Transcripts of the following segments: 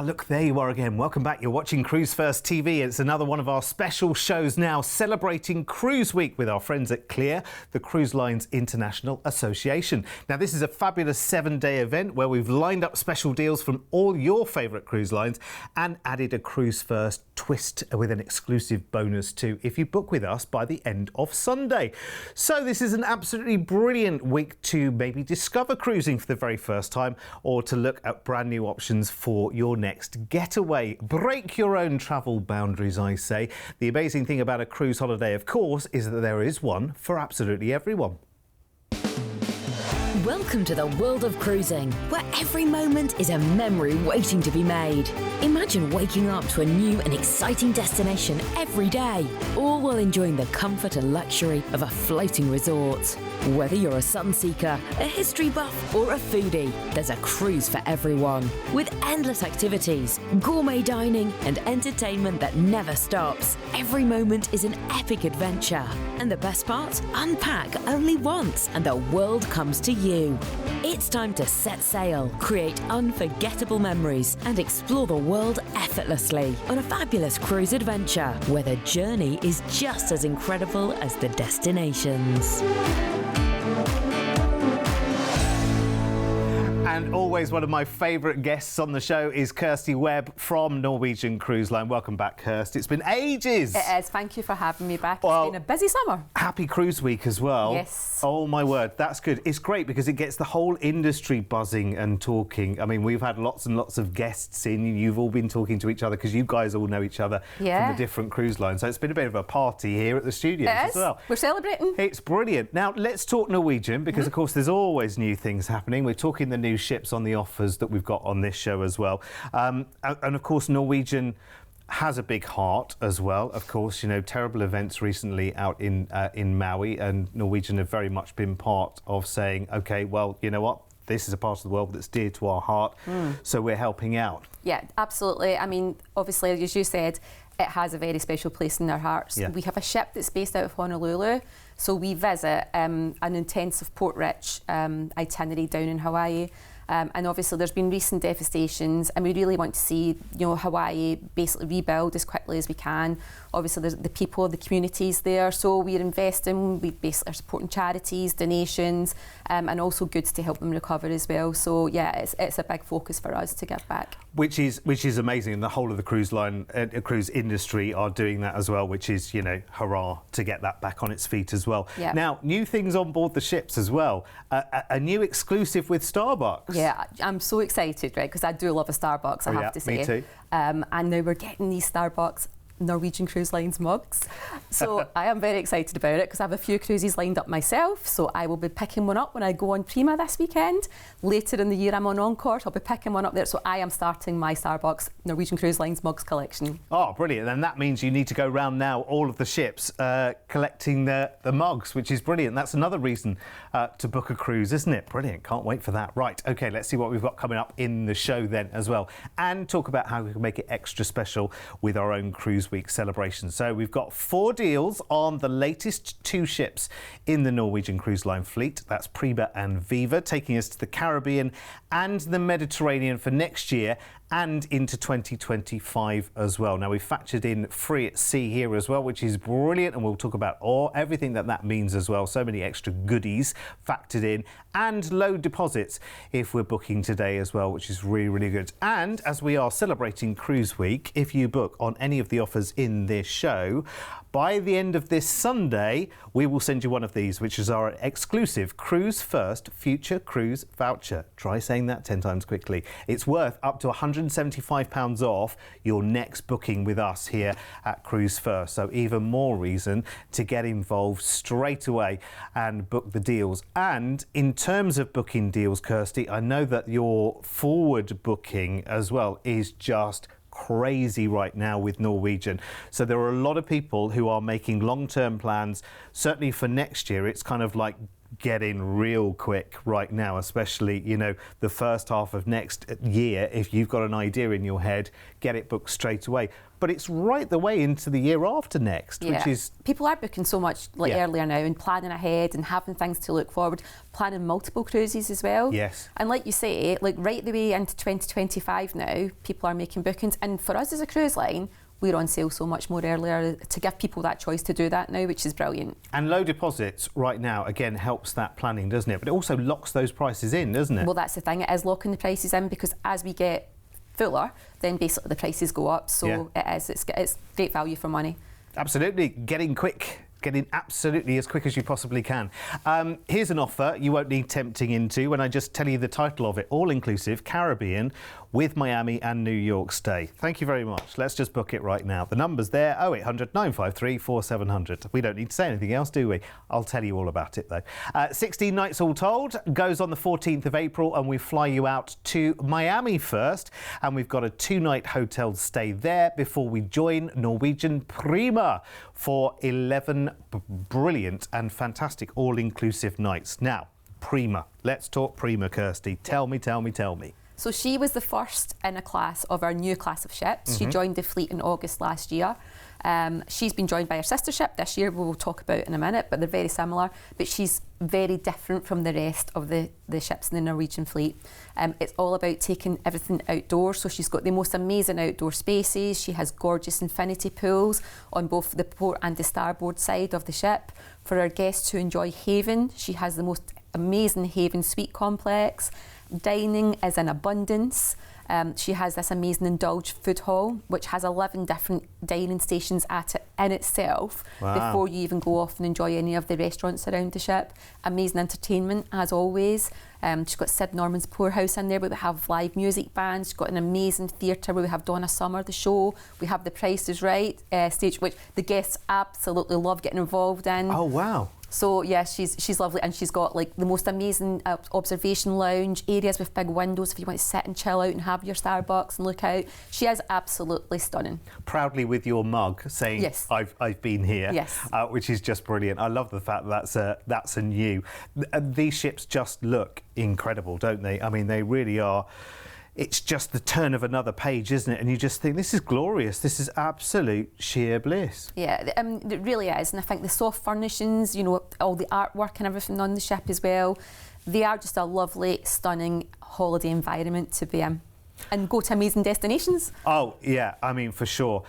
Look, there you are again. Welcome back. You're watching Cruise1st TV. It's another one of our special shows now celebrating Cruise Week with our friends at CLIA, the Cruise Lines International Association. Now, this is a fabulous 7-day event where we've lined up special deals from all your favourite cruise lines and added a Cruise1st twist with an exclusive bonus too if you book with us by the end of Sunday. So this is an absolutely brilliant week to maybe discover cruising for the very first time or to look at brand new options for your next getaway. Break your own travel boundaries, I say. The amazing thing about a cruise holiday, of course, is that there is one for absolutely everyone. Welcome to the world of cruising, where every moment is a memory waiting to be made. Imagine waking up to a new and exciting destination every day, all while enjoying the comfort and luxury of a floating resort. Whether you're a sun seeker, a history buff, or a foodie, there's a cruise for everyone. With endless activities, gourmet dining, and entertainment that never stops, every moment is an epic adventure. And the best part? Unpack only once, and the world comes to you. It's time to set sail, create unforgettable memories, and explore the world effortlessly on a fabulous cruise adventure, where the journey is just as incredible as the destinations. And always one of my favourite guests on the show is Kirsty Webb from Norwegian Cruise Line. Welcome back, Kirst. It's been ages. It is. Thank you for having me back. Well, it's been a busy summer. Happy Cruise Week as well. Yes. Oh, my word. That's good. It's great because it gets the whole industry buzzing and talking. I mean, we've had lots and lots of guests in. You've all been talking to each other because you guys all know each other from the different cruise lines. So it's been a bit of a party here at the studios as well. We're celebrating. It's brilliant. Now, let's talk Norwegian because, of course, there's always new things happening. We're talking the new ships on the offers that we've got on this show as well. And of course, Norwegian has a big heart as well. Of course, you know, terrible events recently out in Maui, and Norwegian have very much been part of saying, OK, well, you know what? This is a part of the world that's dear to our heart, so we're helping out. Yeah, absolutely. I mean, obviously, as you said, it has a very special place in our hearts. Yeah. We have a ship that's based out of Honolulu, so we visit an intensive port-rich itinerary down in Hawaii. And obviously there's been recent devastations and we really want to see, you know, Hawaii basically rebuild as quickly as we can. Obviously there's the people, the communities there, so we're investing, we basically are supporting charities, donations, and also goods to help them recover as well. So yeah, it's a big focus for us to give back. Which is amazing, and the whole of the cruise line, cruise industry are doing that as well, which is, you know, hurrah to get that back on its feet as well. Yeah. Now, new things on board the ships as well. A new exclusive with Starbucks. Yeah, I'm so excited, right, because I do love a Starbucks, I have to say. Me too. And now we're getting these Starbucks Norwegian Cruise Lines mugs. So I am very excited about it because I have a few cruises lined up myself. So I will be picking one up when I go on Prima this weekend. Later in the year I'm on Encore, I'll be picking one up there. So I am starting my Starbucks Norwegian Cruise Lines mugs collection. Oh, brilliant. And that means you need to go round now all of the ships collecting the mugs, which is brilliant. That's another reason to book a cruise, isn't it? Brilliant. Can't wait for that. Right. OK, let's see what we've got coming up in the show then as well. And talk about how we can make it extra special with our own Cruise Week celebration. So we've got 4 deals on the latest 2 ships in the Norwegian Cruise Line fleet. That's Prima and Viva, taking us to the Caribbean and the Mediterranean for next year and into 2025 as well. Now, we've factored in free at sea here as well, which is brilliant, and we'll talk about everything that means as well. So many extra goodies factored in, and low deposits if we're booking today as well, which is really, really good. And as we are celebrating Cruise Week, if you book on any of the offers in this show, by the end of this Sunday, we will send you one of these, which is our exclusive Cruise1st Future Cruise Voucher. Try saying that 10 times quickly. It's worth up to £175 off your next booking with us here at Cruise1st. So even more reason to get involved straight away and book the deals. And in terms of booking deals, Kirsty, I know that your forward booking as well is just crazy right now with Norwegian. So there are a lot of people who are making long-term plans. Certainly for next year, it's kind of like get in real quick right now, especially, you know, the first half of next year. If you've got an idea in your head, get it booked straight away. But it's right the way into the year after next, which is... People are booking so much earlier now and planning ahead and having things to look forward, planning multiple cruises as well. Yes. And like you say, like right the way into 2025 now, people are making bookings. And for us as a cruise line, we're on sale so much more earlier to give people that choice to do that now, which is brilliant. And low deposits right now, again, helps that planning, doesn't it? But it also locks those prices in, doesn't it? Well, that's the thing. It is locking the prices in because as we get fuller, then basically the prices go up. So it's great value for money. Absolutely. Getting absolutely as quick as you possibly can. Here's an offer you won't need tempting into when I just tell you the title of it. All-inclusive Caribbean with Miami and New York stay. Thank you very much. Let's just book it right now. The number's there, 0800 953 4700. We don't need to say anything else, do we? I'll tell you all about it, though. 16 nights all told, goes on the 14th of April, and we fly you out to Miami first, and we've got a 2-night hotel stay there before we join Norwegian Prima for 11 brilliant and fantastic all-inclusive nights. Now, Prima. Let's talk Prima, Kirsty. Tell me. So she was the first in a class of our new class of ships. She joined the fleet in August last year. She's been joined by her sister ship this year, we'll talk about in a minute, but they're very similar. But she's very different from the rest of the ships in the Norwegian fleet. It's all about taking everything outdoors. So she's got the most amazing outdoor spaces. She has gorgeous infinity pools on both the port and the starboard side of the ship. For our guests who enjoy Haven, she has the most amazing Haven suite complex. Dining is in abundance. She has this amazing indulge food hall, which has 11 different dining stations at it in itself before you even go off and enjoy any of the restaurants around the ship. Amazing entertainment, as always. She's got Sid Norman's Poorhouse in there, where we have live music bands. She's got an amazing theatre where we have Donna Summer, the show. We have The Price is Right stage, which the guests absolutely love getting involved in. Oh, wow. So yeah, she's lovely, and she's got like the most amazing observation lounge areas with big windows if you want to sit and chill out and have your Starbucks and look out. She is absolutely stunning. Proudly with your mug saying, yes, I've been here, yes, which is just brilliant. I love the fact that that's a new. These ships just look incredible, don't they? I mean, they really are. It's just the turn of another page, isn't it? And you just think, this is glorious. This is absolute sheer bliss. Yeah, it really is. And I think the soft furnishings, you know, all the artwork and everything on the ship as well, they are just a lovely, stunning holiday environment to be in. And go to amazing destinations. Oh, yeah, I mean, for sure.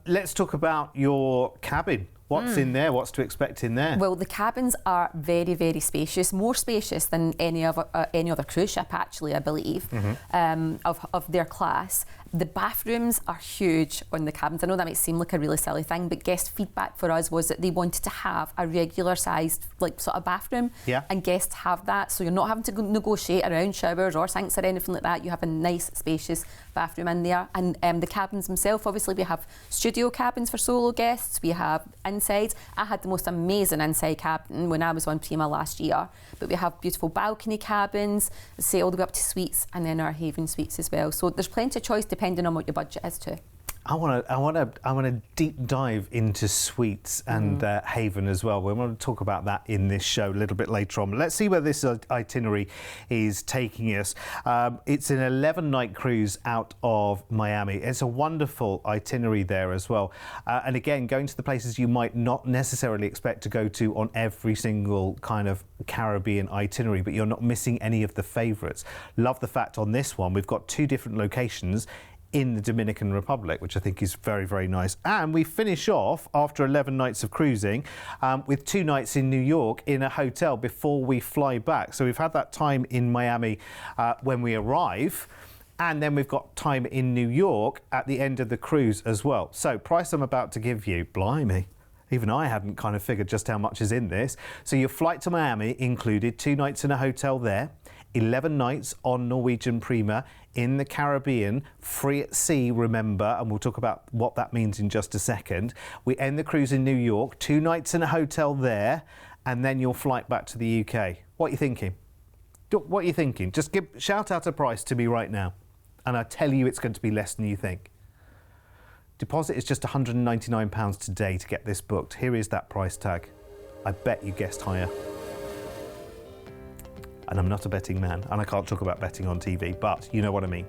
Let's talk about your cabin. What's in there? What's to expect in there? Well, the cabins are very, very spacious, more spacious than any other cruise ship, actually, I believe, of their class. The bathrooms are huge on the cabins. I know that might seem like a really silly thing, but guest feedback for us was that they wanted to have a regular-sized, like, sort of bathroom, and guests have that, so you're not having to negotiate around showers or sinks or anything like that. You have a nice, spacious bathroom in there. And the cabins themselves, obviously, we have studio cabins for solo guests. We have inside. I had the most amazing inside cabin when I was on Prima last year. But we have beautiful balcony cabins, say all the way up to suites, and then our Haven suites as well. So there's plenty of choice depending on what your budget is too. I want to deep dive into suites and Haven as well. We're going to talk about that in this show a little bit later on. Let's see where this itinerary is taking us. It's an 11-night cruise out of Miami. It's a wonderful itinerary there as well. And again, going to the places you might not necessarily expect to go to on every single kind of Caribbean itinerary, but you're not missing any of the favourites. Love the fact on this one, we've got 2 different locations in the Dominican Republic, which I think is very, very nice. And we finish off after 11 nights of cruising with 2 nights in New York in a hotel before we fly back. So we've had that time in Miami when we arrive, and then we've got time in New York at the end of the cruise as well. So price I'm about to give you, blimey. Even I hadn't kind of figured just how much is in this. So your flight to Miami included 2 nights in a hotel there, 11 nights on Norwegian Prima in the Caribbean, free at sea, remember, and we'll talk about what that means in just a second. We end the cruise in New York, 2 nights in a hotel there, and then your flight back to the UK. What are you thinking? What are you thinking? Just shout out a price to me right now, and I tell you it's going to be less than you think. Deposit is just £199 today to get this booked. Here is that price tag. I bet you guessed higher. and I'm not a betting man, and I can't talk about betting on TV, but you know what I mean.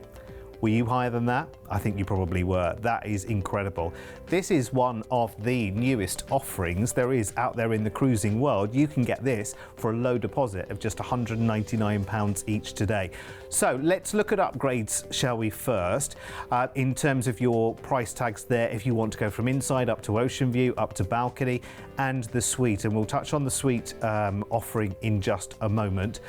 Were you higher than that? I think you probably were. That is incredible. This is one of the newest offerings there is out there in the cruising world. You can get this for a low deposit of just £199 each today. So let's look at upgrades, shall we, first, in terms of your price tags there, if you want to go from inside up to ocean view, up to balcony, and the suite. And we'll touch on the suite offering in just a moment.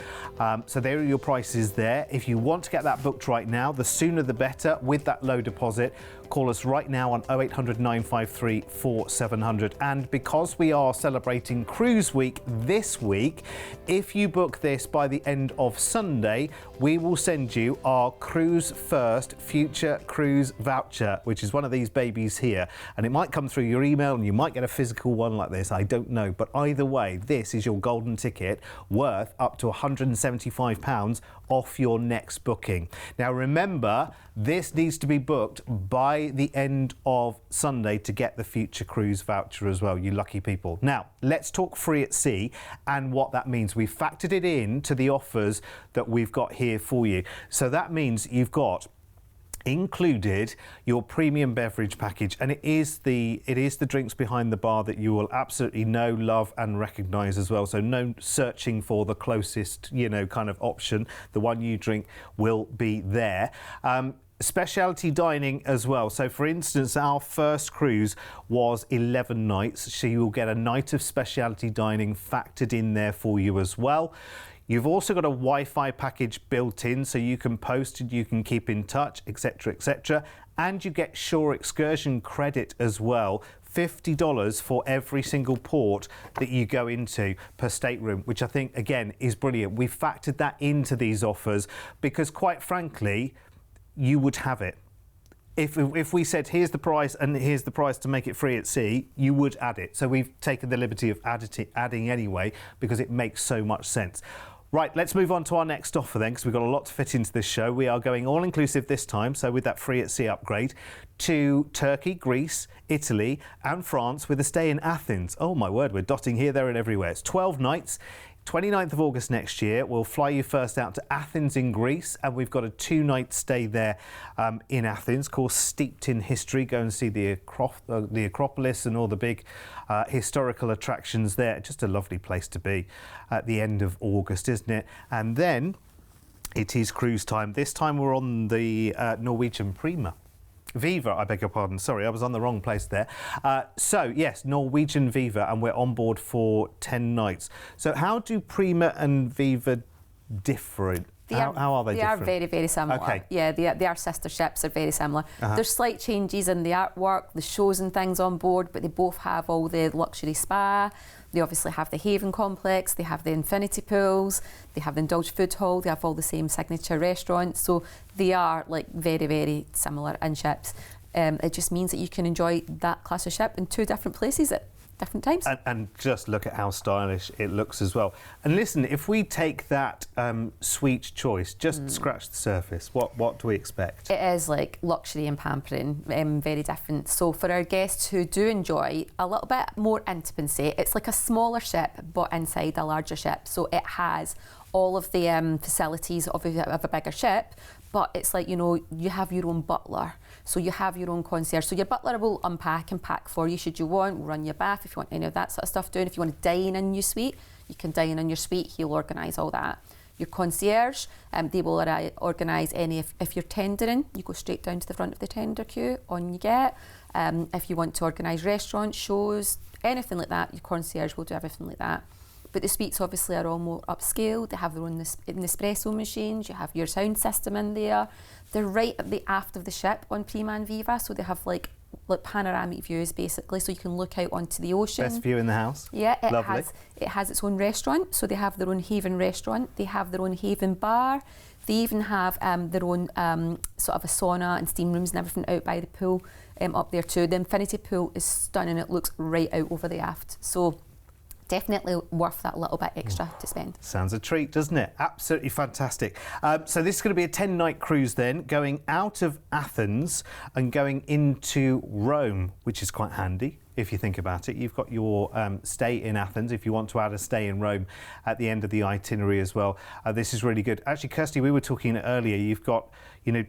So there are your prices there. If you want to get that booked right now, the sooner the better with that low deposit. Call us right now on 0800 953 4700. And because we are celebrating Cruise Week this week, if you book this by the end of Sunday, we will send you our Cruise1st Future Cruise voucher, which is one of these babies here. And it might come through your email and you might get a physical one like this, I don't know. But either way, this is your golden ticket worth up to £175 off your next booking. Now remember, this needs to be booked by the end of Sunday to get the Future Cruise voucher as well, you lucky people. Now, let's talk free at sea and what that means. We've factored it in to the offers that we've got here for you. So that means you've got included your premium beverage package, and it is the drinks behind the bar that you will absolutely know, love and recognize as well. So no searching for the closest, kind of option. The one you drink will be there. Specialty dining as well. So for instance, our first cruise was 11 nights. So you'll get a night of specialty dining factored in there for you as well. You've also got a Wi-Fi package built in, so you can post and you can keep in touch, etc., etc. And you get shore excursion credit as well, $50 for every single port that you go into per stateroom, which I think, again, is brilliant. We've factored that into these offers because, quite frankly, you would have it. If we said, here's the price and here's the price to make it free at sea, you would add it. So we've taken the liberty of adding anyway because it makes so much sense. Right, let's move on to our next offer then, because we've got a lot to fit into this show. We are going all-inclusive this time, so with that free at sea upgrade, to Turkey, Greece, Italy and France with a stay in Athens. Oh my word, we're dotting here, there and everywhere. It's 12 nights. 29th of August next year, we'll fly you first out to Athens in Greece, and we've got a 2-night stay there in Athens, of course, steeped in history. Go and see the Acropolis and all the big historical attractions there. Just a lovely place to be at the end of August, isn't it? And then it is cruise time. This time we're on the Norwegian Viva, I beg your pardon. Sorry, I was on the wrong place there. So, yes, Norwegian Viva, and we're on board for 10 nights. So how do Prima and Viva differ? How are they different? They are very, very similar. Okay. Yeah, they are sister ships, they're very similar. There's slight changes in the artwork, the shows and things on board, but they both have all the luxury spa. They obviously have the Haven complex, they have the infinity pools, they have the indulged food hall, they have all the same signature restaurants. So they are very, very similar in ships. It just means that you can enjoy that class of ship in 2 different places at different times. And just look at how stylish it looks as well. And listen, if we take that suite choice, just scratch the surface, what do we expect? It is luxury and pampering, very different. So for our guests who do enjoy a little bit more intimacy, it's like a smaller ship but inside a larger ship. So it has all of the facilities of a bigger ship, but it's you have your own butler. So you have your own concierge. So your butler will unpack and pack for you should you want, run your bath if you want any of that sort of stuff doing. If you want to dine in your suite, you can dine in your suite. He'll organise all that. Your concierge, they will organise any, if you're tendering, you go straight down to the front of the tender queue, on you get. If you want to organise restaurants, shows, anything like that, your concierge will do everything like that. But the suites obviously are all more upscale. They have their own Nespresso machines. You have your sound system in there. They're right at the aft of the ship on Prima and Viva, so they have like panoramic views basically, so you can look out onto the ocean. Best view in the house. Yeah, Lovely. It has its own restaurant, so they have their own Haven restaurant. They have their own Haven bar. They even have their own sort of a sauna and steam rooms and everything out by the pool up there too. The infinity pool is stunning. It looks right out over the aft. So definitely worth that little bit extra to spend. Sounds a treat, doesn't it? Absolutely fantastic. So this is going to be a 10-night cruise then, going out of Athens and going into Rome, which is quite handy if you think about it. You've got your stay in Athens, if you want to add a stay in Rome at the end of the itinerary as well. This is really good. Actually, Kirsty, we were talking earlier, you've got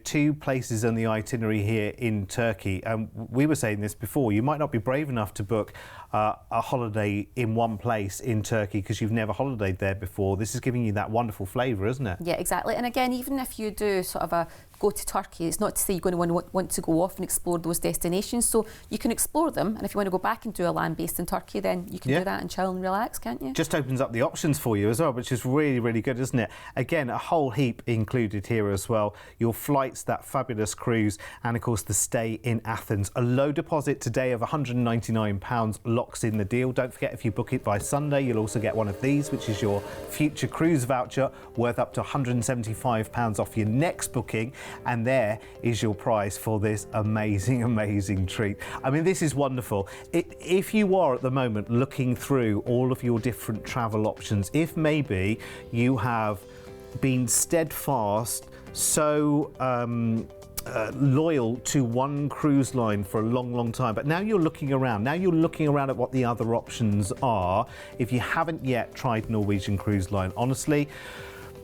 2 places on the itinerary here in Turkey. We were saying this before, you might not be brave enough to book a holiday in one place in Turkey because you've never holidayed there before. This is giving you that wonderful flavour, isn't it? Yeah, exactly. And again, even if you do sort of a go to Turkey, it's not to say you're going to want to go off and explore those destinations. So you can explore them, and if you want to go back and do a land based in Turkey, then you can do that and chill and relax, can't you? Just opens up the options for you as well, which is really, really good, isn't it? Again, a whole heap included here as well. Your flights, that fabulous cruise, and of course the stay in Athens. A low deposit today of £199 locks in the deal. Don't forget, if you book it by Sunday, you'll also get one of these, which is your future cruise voucher worth up to £175 off your next booking. And there is your prize for this amazing, amazing treat. I mean, this is wonderful. If you are at the moment looking through all of your different travel options, if maybe you have been steadfast, so loyal to one cruise line for a long, long time, but now you're looking around. Now you're looking around at what the other options are. If you haven't yet tried Norwegian Cruise Line, honestly,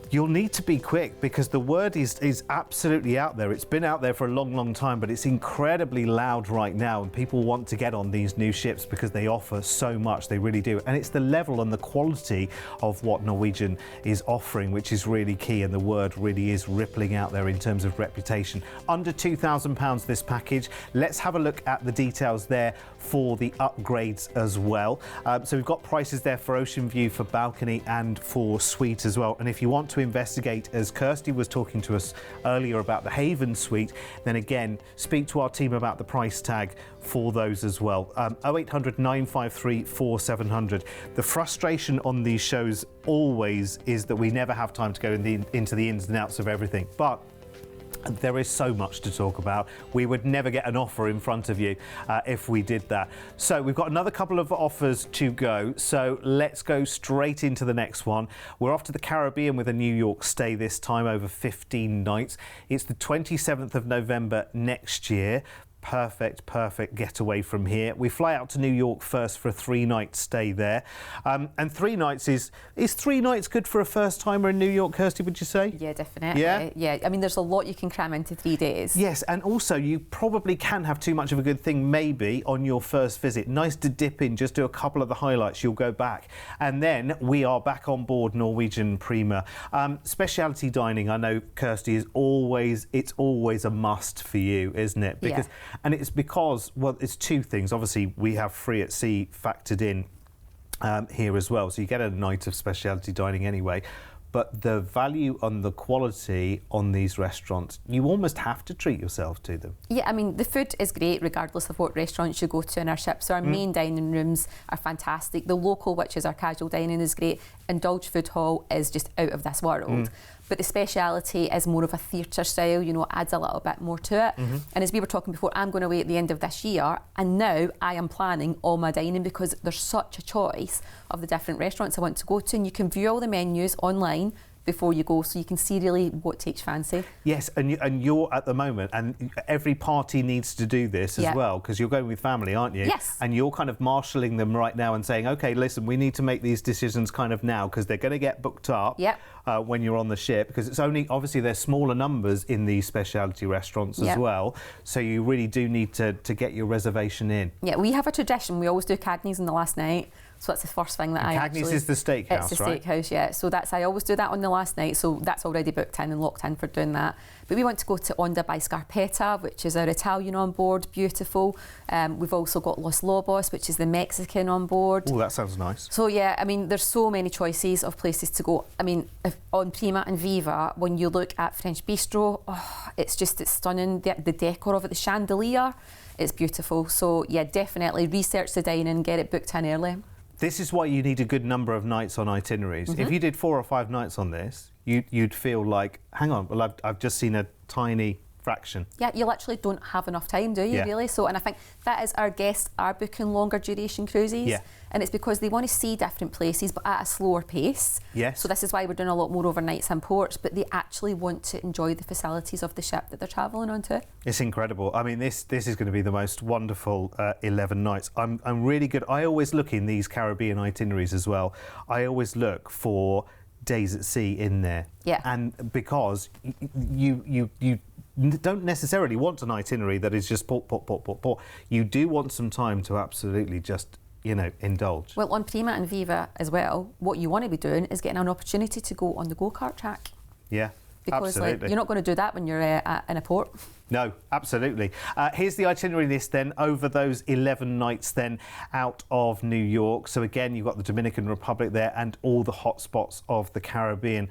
you'll need to be quick because the word is absolutely out there. It's been out there for a long, long time, but it's incredibly loud right now, and people want to get on these new ships because they offer so much. They really do. And it's the level and the quality of what Norwegian is offering, which is really key, and the word really is rippling out there in terms of reputation. Under £2,000 this package. Let's have a look at the details there for the upgrades as well. So we've got prices there for Ocean View, for balcony, and for suite as well. And if you want to investigate, as Kirsty was talking to us earlier about the Haven suite, then again, speak to our team about the price tag for those as well. 0800 953 4700. The frustration on these shows always is that we never have time to go into the ins and outs of everything, but there is so much to talk about. We would never get an offer in front of you if we did that. So we've got another couple of offers to go. So let's go straight into the next one. We're off to the Caribbean with a New York stay this time over 15 nights. It's the 27th of November next year. Perfect getaway from here. We fly out to New York first for a 3-night stay there. And 3 nights is 3 nights good for a first timer in New York, Kirsty, would you say? Yeah, definitely. Yeah? I mean, there's a lot you can cram into 3 days. Yes, and also you probably can have too much of a good thing maybe on your first visit. Nice to dip in, just do a couple of the highlights, you'll go back. And then we are back on board Norwegian Prima. Speciality dining, I know, Kirsty, is always a must for you, isn't it? Because and it's because, well, it's 2 things. Obviously, we have free at sea factored in here as well. So you get a night of speciality dining anyway. But the value and the quality on these restaurants, you almost have to treat yourself to them. Yeah, I mean, the food is great regardless of what restaurants you go to in our ship. So our main dining rooms are fantastic. The local, which is our casual dining, is great. Indulge Food Hall is just out of this world. But the speciality is more of a theatre style, you know, adds a little bit more to it. And as we were talking before, I'm going away at the end of this year, and now I am planning all my dining because there's such a choice of the different restaurants I want to go to, and you can view all the menus online before you go, so you can see really what takes fancy. Yes, and you're at the moment, and every party needs to do this as well, because you're going with family, aren't you? Yes. And you're kind of marshalling them right now and saying, okay, listen, we need to make these decisions kind of now, because they're going to get booked up when you're on the ship, because it's only, obviously there's smaller numbers in these specialty restaurants as well, so you really do need to get your reservation in. Yeah, we have a tradition, we always do Cagney's on the last night. So that's the first thing that I actually... Cagney's is the steakhouse, It's the right? steakhouse, yeah. So I always do that on the last night, so that's already booked in and locked in for doing that. But we want to go to Onda by Scarpetta, which is our Italian on board, beautiful. We've also got Los Lobos, which is the Mexican on board. Oh, that sounds nice. So yeah, I mean, there's so many choices of places to go. I mean, on Prima and Viva, when you look at French Bistro, it's stunning. The decor of it, the chandelier, it's beautiful. So yeah, definitely research the dining, get it booked in early. This is why you need a good number of nights on itineraries. If you did 4 or 5 nights on this, you'd feel like, hang on, well, I've just seen a tiny fraction. Yeah, you literally don't have enough time, do you, really? So, and I think that is our guests are booking longer duration cruises. Yeah. And it's because they want to see different places, but at a slower pace. Yes. So this is why we're doing a lot more overnights in ports, but they actually want to enjoy the facilities of the ship that they're travelling onto. It's incredible. I mean, this is going to be the most wonderful 11 nights. I'm really good. I always look in these Caribbean itineraries as well. I always look for days at sea in there. Yeah. And because you don't necessarily want an itinerary that is just port. You do want some time to absolutely just, you know, indulge. Well, on Prima and Viva as well, what you want to be doing is getting an opportunity to go on the go-kart track. Yeah, because absolutely. you're not going to do that when you're in a port. No, absolutely. Here's the itinerary list then over those 11 nights then out of New York. So again, you've got the Dominican Republic there and all the hot spots of the Caribbean.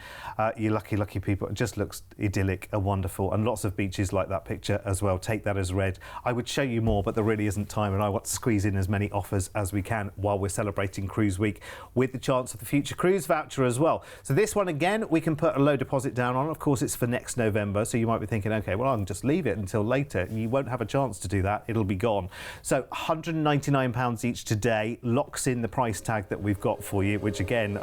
You lucky people. It just looks idyllic and wonderful, and lots of beaches like that picture as well. Take that as read. I would show you more, but there really isn't time, and I want to squeeze in as many offers as we can while we're celebrating Cruise Week with the chance of the Future Cruise voucher as well. So this one, again, we can put a low deposit down on. Of course, it's for next November, so you might be thinking, okay, well, I can just leave it until later, and you won't have a chance to do that. It'll be gone. So £199 each today locks in the price tag that we've got for you, which again,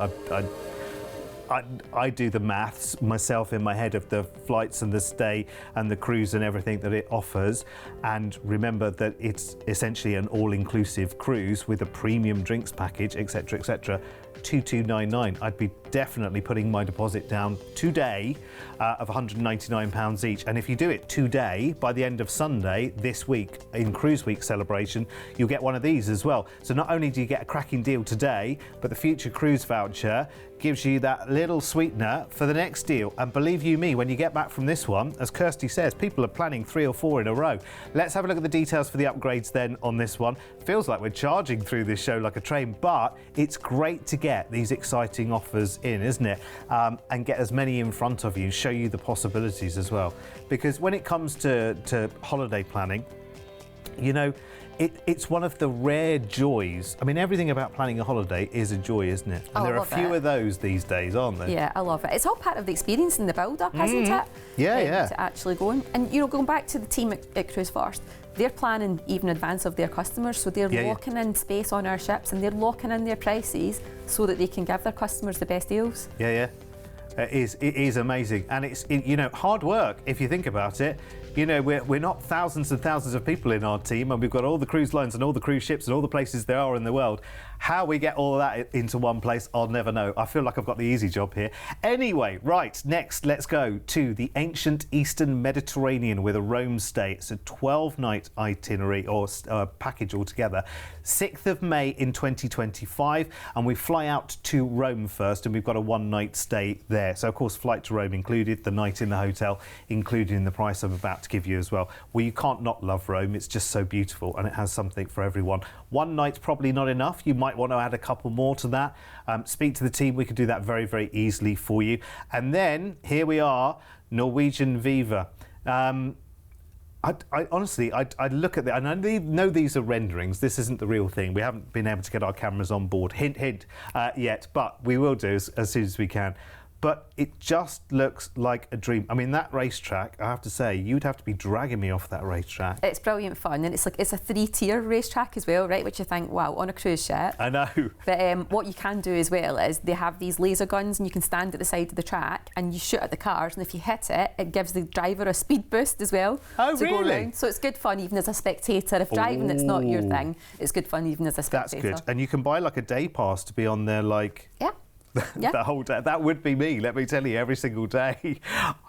I do the maths myself in my head of the flights and the stay and the cruise and everything that it offers. And remember that it's essentially an all-inclusive cruise with a premium drinks package, etc., etc. 2299. I'd be definitely putting my deposit down today of £199 each. And if you do it today, by the end of Sunday this week in Cruise Week celebration, you'll get one of these as well. So not only do you get a cracking deal today, but the Future Cruise voucher gives you that little sweetener for the next deal. And believe you me, when you get back from this one, as Kirsty says, people are planning 3 or 4 in a row. Let's have a look at the details for the upgrades then on this one. Feels like we're charging through this show like a train, but it's great to get these exciting offers in, isn't it? And get as many in front of you, show you the possibilities as well. Because when it comes to holiday planning, you know, it's one of the rare joys. I mean, everything about planning a holiday is a joy, isn't it? And there are few of those these days, aren't there? Yeah, I love it. It's all part of the experience and the build-up, isn't it? Yeah. To actually going. And, you know, going back to the team at Cruise1st, they're planning even in advance of their customers, so they're locking in space on our ships and they're locking in their prices so that they can give their customers the best deals. Yeah. It is amazing, and it's you know, hard work if you think about it. You know, we're not thousands and thousands of people in our team, and we've got all the cruise lines and all the cruise ships and all the places there are in the world. How we get all of that into one place, I'll never know. I feel like I've got the easy job here. Anyway, right, next, let's go to the ancient Eastern Mediterranean with a Rome stay. It's a 12-night itinerary or package altogether. 6th of May in 2025, and we fly out to Rome first, and we've got a 1-night stay there. So, of course, flight to Rome included, the night in the hotel included in the price I'm about to give you as well. Well, you can't not love Rome. It's just so beautiful, and it has something for everyone. 1 night's probably not enough. You might want to add a couple more to that. Speak to the team. We can do that very, very easily for you. And then here we are, Norwegian Viva. I honestly look at that, and I know these are renderings. This isn't the real thing. We haven't been able to get our cameras on board, hint, yet, but we will do as soon as we can. But it just looks like a dream. I mean, that racetrack, I have to say, you'd have to be dragging me off that racetrack. It's brilliant fun, and it's a 3-tier racetrack as well, right? Which you think, wow, on a cruise ship. I know. But what you can do as well is they have these laser guns, and you can stand at the side of the track and you shoot at the cars, and if you hit it, it gives the driver a speed boost as well. Oh, to really? Go around. So it's good fun even as a spectator. If driving it's not your thing, it's good fun even as a spectator. That's good. And you can buy like a day pass to be on there, like... Yeah. The whole day. That would be me, let me tell you, every single day.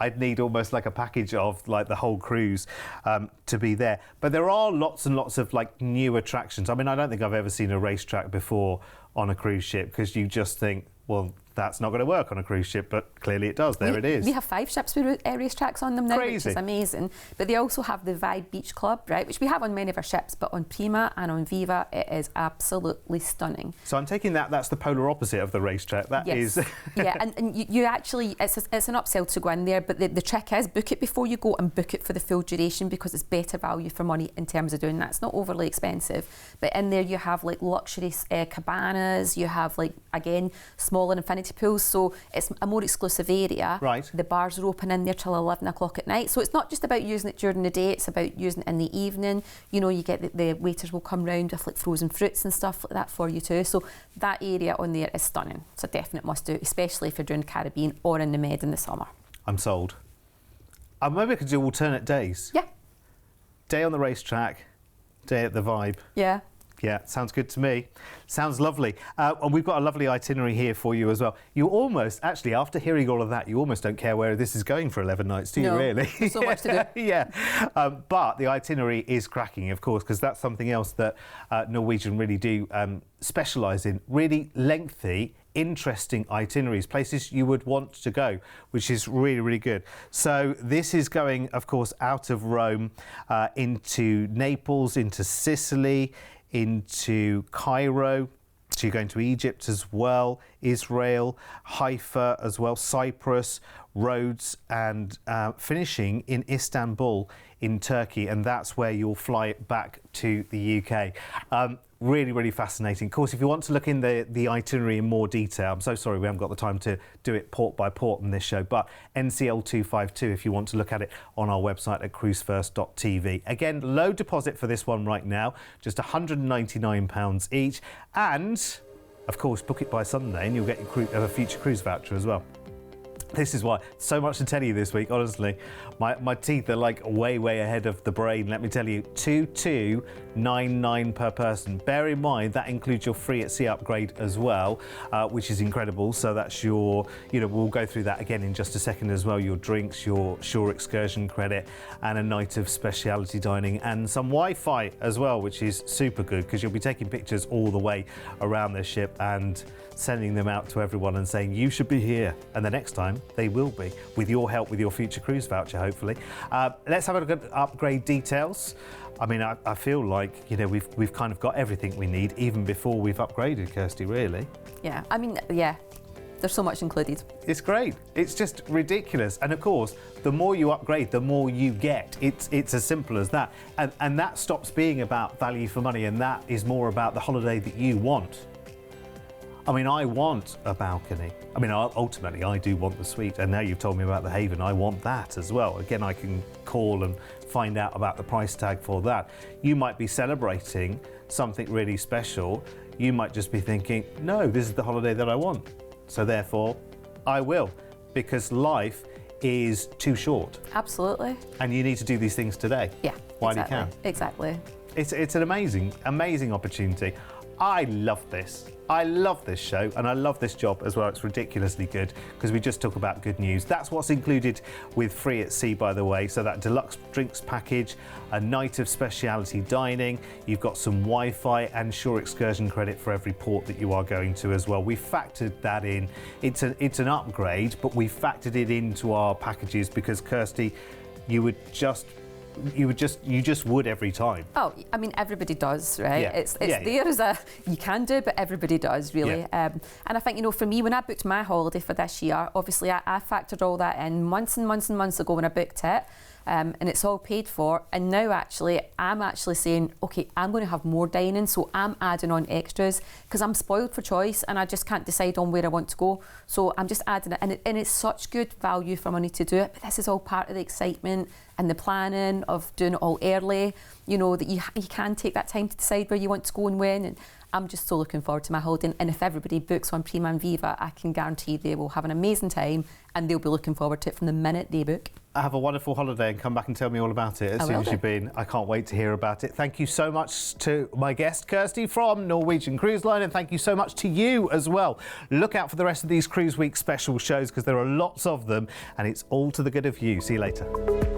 I'd need almost like a package of like the whole cruise to be there. But there are lots and lots of like new attractions. I mean, I don't think I've ever seen a racetrack before on a cruise ship, because you just think, well, that's not going to work on a cruise ship, but clearly it does. There it is. We have 5 ships with racetracks on them now, Crazy. which is amazing. But they also have the Vibe Beach Club, right, which we have on many of our ships, but on Prima and on Viva, it is absolutely stunning. So I'm taking that's the polar opposite of the racetrack. That is. Yeah, and you actually, it's an upsell to go in there, but the trick is book it before you go and book it for the full duration, because it's better value for money in terms of doing that. It's not overly expensive, but in there you have like luxury cabanas saunas, you have like, again, smaller infinity pools, so it's a more exclusive area. Right. The bars are open in there till 11 o'clock at night, so it's not just about using it during the day, it's about using it in the evening. You know, you get the waiters will come round with like frozen fruits and stuff like that for you too, so that area on there is stunning. It's a definite must do, especially if you're doing Caribbean or in the Med in the summer. I'm sold. Maybe I could do alternate days. Yeah. Day on the racetrack, day at the Vibe. Yeah. Yeah, sounds good to me. Sounds lovely. And we've got a lovely itinerary here for you as well. You almost, actually, after hearing all of that, you almost don't care where this is going for 11 nights, do you, really? There's so much to do. Yeah. But the itinerary is cracking, of course, because that's something else that Norwegian really do specialise in. Really lengthy, interesting itineraries, places you would want to go, which is really, really good. So this is going, of course, out of Rome into Naples, into Sicily, into Cairo. So you're going to Egypt as well, Israel, Haifa as well, Cyprus, Rhodes, and finishing in Istanbul in Turkey, and that's where you'll fly back to the UK. Really, really fascinating. Of course, if you want to look in the itinerary in more detail, I'm so sorry we haven't got the time to do it port by port in this show, but NCL 252 if you want to look at it on our website at cruise1st.tv. Again, low deposit for this one right now, just £199 each, and of course book it by Sunday and you'll get your future cruise voucher as well. This is why, so much to tell you this week, honestly. My teeth are like way ahead of the brain, let me tell you. 2299 per person. Bear in mind, that includes your free at sea upgrade as well, which is incredible. So that's your, we'll go through that again in just a second as well. Your drinks, your shore excursion credit, and a night of speciality dining, and some Wi-Fi as well, which is super good because you'll be taking pictures all the way around the ship and sending them out to everyone and saying you should be here, and the next time they will be, with your help with your future cruise voucher, hopefully. Let's have a look at upgrade details. I mean, I feel like we've kind of got everything we need even before we've upgraded, Kirsty, really. Yeah, I mean, yeah, there's so much included. It's great. It's just ridiculous. And of course, the more you upgrade, the more you get. It's as simple as that. And that stops being about value for money, and that is more about the holiday that you want. I mean, I want a balcony. I mean, ultimately, I do want the suite. And now you've told me about the Haven, I want that as well. Again, I can call and find out about the price tag for that. You might be celebrating something really special. You might just be thinking, no, this is the holiday that I want. So therefore, I will, because life is too short. Absolutely. And you need to do these things today. Yeah, while you can. Exactly. It's an amazing opportunity. I love this. I love this show and I love this job as well. It's ridiculously good because we just talk about good news. That's what's included with Free at Sea, by the way. So that deluxe drinks package, a night of speciality dining, you've got some Wi-Fi and shore excursion credit for every port that you are going to as well. We factored that in. It's an upgrade, but we factored it into our packages because, Kirsty, you just would every time. Oh, I mean, everybody does, right? Yeah. It's there as a, you can do, but everybody does, really. Yeah. And I think, for me, when I booked my holiday for this year, obviously I factored all that in months and months and months ago when I booked it. And it's all paid for. And now I'm actually saying, okay, I'm going to have more dining, so I'm adding on extras because I'm spoiled for choice and I just can't decide on where I want to go. So I'm just adding it, and it's such good value for money to do it. But this is all part of the excitement and the planning of doing it all early. That you can take that time to decide where you want to go and when. And I'm just so looking forward to my holiday. And if everybody books on Prima and Viva, I can guarantee they will have an amazing time and they'll be looking forward to it from the minute they book. Have a wonderful holiday and come back and tell me all about it as soon as you've been. I can't wait to hear about it. Thank you so much to my guest, Kirsty, from Norwegian Cruise Line, and thank you so much to you as well. Look out for the rest of these Cruise Week special shows because there are lots of them and it's all to the good of you. See you later.